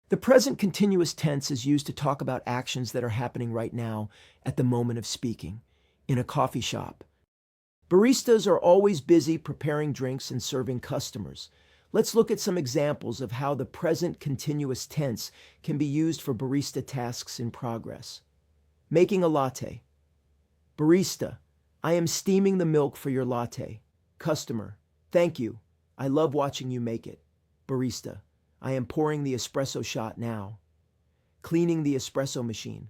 The present continuous tense is used to talk about actions that are happening right now at the moment of speaking. In a coffee shop, baristas are always busy preparing drinks and serving customers. Let's look at some examples of how the present continuous tense can be used for barista tasks in progress. Making a latte. Barista, I am steaming the milk for your latte. Customer, thank you. I love watching you make it. Barista, I am pouring the espresso shot now. Cleaning the espresso machine.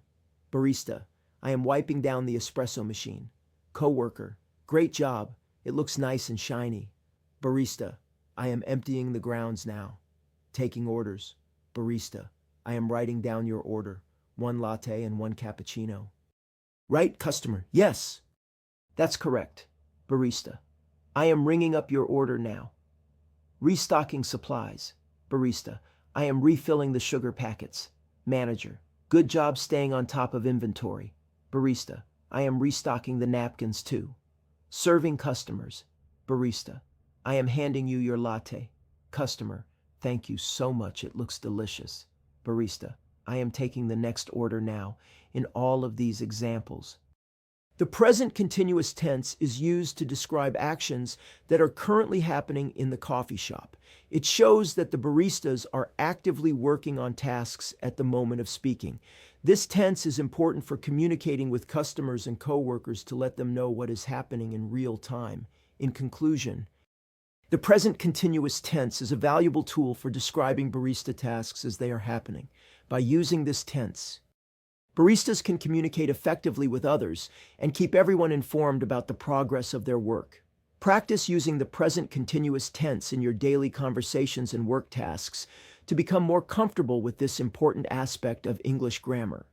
Barista, I am wiping down the espresso machine. Coworker, great job. It looks nice and shiny. Barista, I am emptying the grounds now. Taking orders. Barista, I am writing down your order. 1 latte and 1 cappuccino. Right, customer? Yes. That's correct. Barista, I am ringing up your order now. Restocking supplies. Barista, I am refilling the sugar packets. Manager, good job staying on top of inventory. Barista, I am restocking the napkins too. Serving customers. Barista, I am handing you your latte. Customer, thank you so much, it looks delicious. Barista, I am taking the next order now. In all of these examples, the present continuous tense is used to describe actions that are currently happening in the coffee shop. It shows that the baristas are actively working on tasks at the moment of speaking. This tense is important for communicating with customers and coworkers to let them know what is happening in real time. In conclusion, the present continuous tense is a valuable tool for describing barista tasks as they are happening. By using this tense, baristas can communicate effectively with others and keep everyone informed about the progress of their work. Practice using the present continuous tense in your daily conversations and work tasks to become more comfortable with this important aspect of English grammar.